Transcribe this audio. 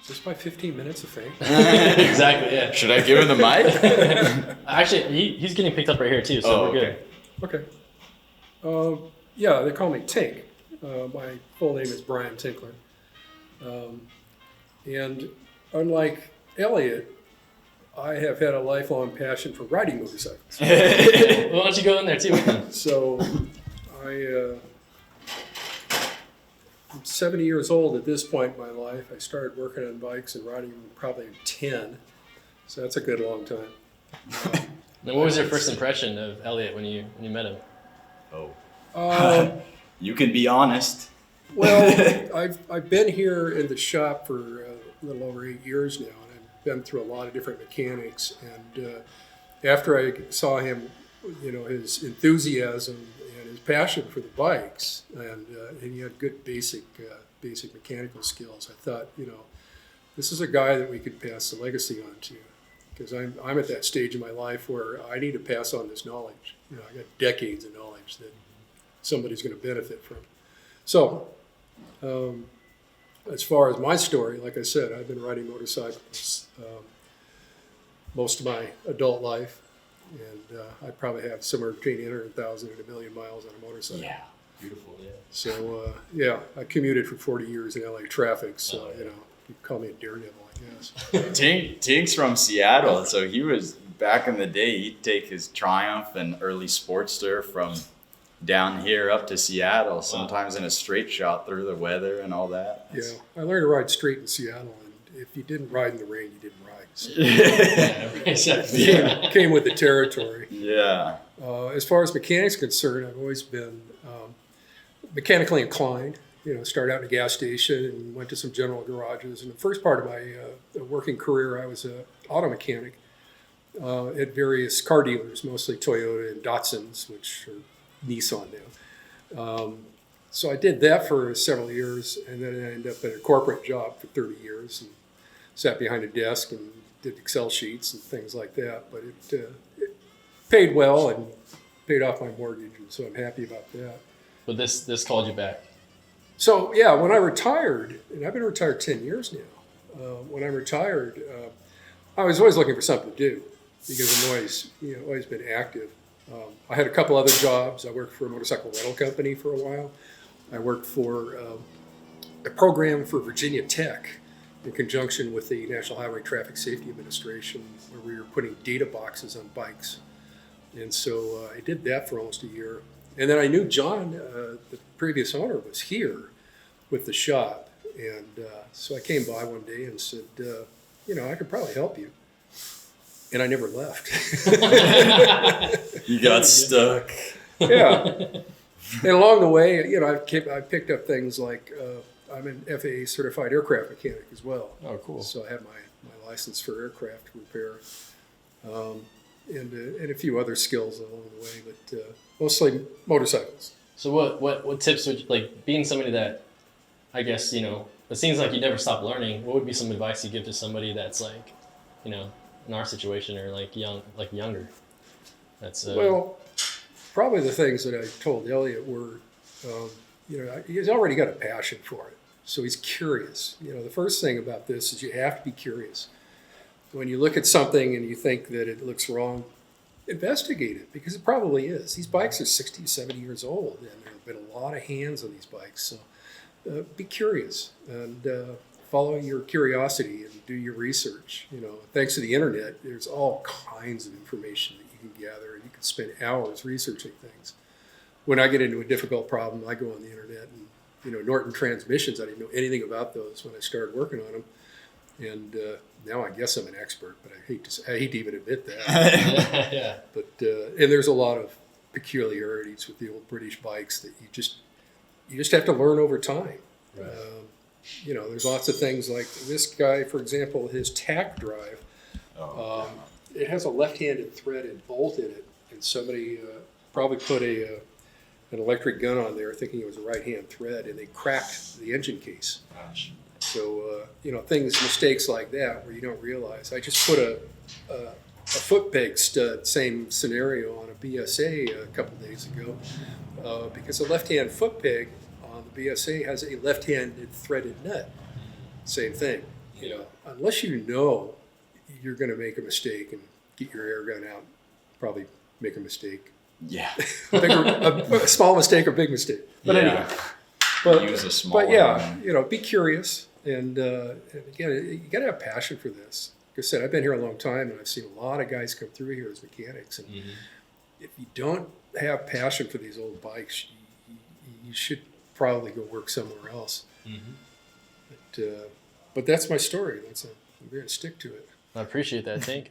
Just by 15 minutes of fame. Exactly, yeah. Should I give him the mic? Actually, he's getting picked up right here too, so we're good. Okay. Yeah, they call me Tink. My full name is Brian Tinkler. And unlike Elliot, I have had a lifelong passion for riding motorcycles. Well, why don't you go in there too? So I'm 70 years old at this point in my life. I started working on bikes and riding them probably at 10. So that's a good long time. Now, what was your first impression of Elliot when you met him? You can be honest. Well, I've been here in the shop for a little over 8 years now, and I've been through a lot of different mechanics. And after I saw him, his enthusiasm and his passion for the bikes, and he had good basic mechanical skills, I thought, this is a guy that we could pass the legacy on to, because I'm at that stage in my life where I need to pass on this knowledge. I got decades of knowledge that somebody's going to benefit from. So, as far as my story, like I said, I've been riding motorcycles most of my adult life, and I probably have somewhere between 800,000 and 1 million miles on a motorcycle. Yeah, beautiful, yeah. So, I commuted for 40 years in LA traffic, so, you call me a daredevil, I guess. Tink's from Seattle, so he was, back in the day, he'd take his Triumph and early Sportster from down here up to Seattle, sometimes in a straight shot through the weather and all that. Yeah, I learned to ride straight in Seattle, and if you didn't ride in the rain, you didn't ride. So Yeah. came with the territory. Yeah. As far as mechanics concerned, I've always been mechanically inclined. Started out in a gas station and went to some general garages. And the first part of my working career, I was an auto mechanic at various car dealers, mostly Toyota and Datsuns, which are Nissan now. So I did that for several years, and then I ended up at a corporate job for 30 years and sat behind a desk and did Excel sheets and things like that. But it paid well and paid off my mortgage, and so I'm happy about that. But this called you back. So yeah, when I retired, and I've been retired 10 years now, when I retired, I was always looking for something to do because I'm always been active. I had a couple other jobs. I worked for a motorcycle rental company for a while. I worked for a program for Virginia Tech in conjunction with the National Highway Traffic Safety Administration, where we were putting data boxes on bikes. And so I did that for almost a year. And then I knew John, the previous owner, was here with the shop. And so I came by one day and said, I could probably help you. And I never left. You got stuck. Yeah. And along the way, I picked up things like I'm an FAA certified aircraft mechanic as well. Oh, cool. So I have my license for aircraft repair, and a few other skills along the way, but mostly motorcycles. So what tips would you, like, being somebody that, I guess, it seems like you never stop learning, what would be some advice you give to somebody that's like, in our situation, or younger? That's well, probably the things that I told Elliot were, he's already got a passion for it, so he's curious. The first thing about this is you have to be curious. When you look at something and you think that it looks wrong, investigate it, because it probably is. These bikes are 60, 70 years old, and there have been a lot of hands on these bikes. So be curious and follow your curiosity and do your research. Thanks to the internet, there's all kinds of information that you can gather, and you can spend hours researching things. When I get into a difficult problem, I go on the internet and, Norton transmissions, I didn't know anything about those when I started working on them. And now I guess I'm an expert, but I hate to even admit that. Yeah. But and there's a lot of peculiarities with the old British bikes that you just have to learn over time. Right. There's lots of things like this guy, for example, his tack drive. It has a left-handed threaded bolt in it, and somebody probably put an electric gun on there thinking it was a right-hand thread, and they cracked the engine case. Gosh. So, mistakes like that where you don't realize. I just put a foot peg stud, same scenario, on a BSA a couple days ago because a left-hand foot peg on the BSA has a left-handed threaded nut. Same thing. You know, unless you know you're going to make a mistake and get your air gun out, probably make a mistake. Yeah. A small mistake or big mistake. But Yeah. anyway. But, Use a small but yeah, one. you know, be curious. And again, you got to have passion for this. Like I said, I've been here a long time, and I've seen a lot of guys come through here as mechanics. And if you don't have passion for these old bikes, you should probably go work somewhere else. But that's my story. I'm going to stick to it. I appreciate that, Tink.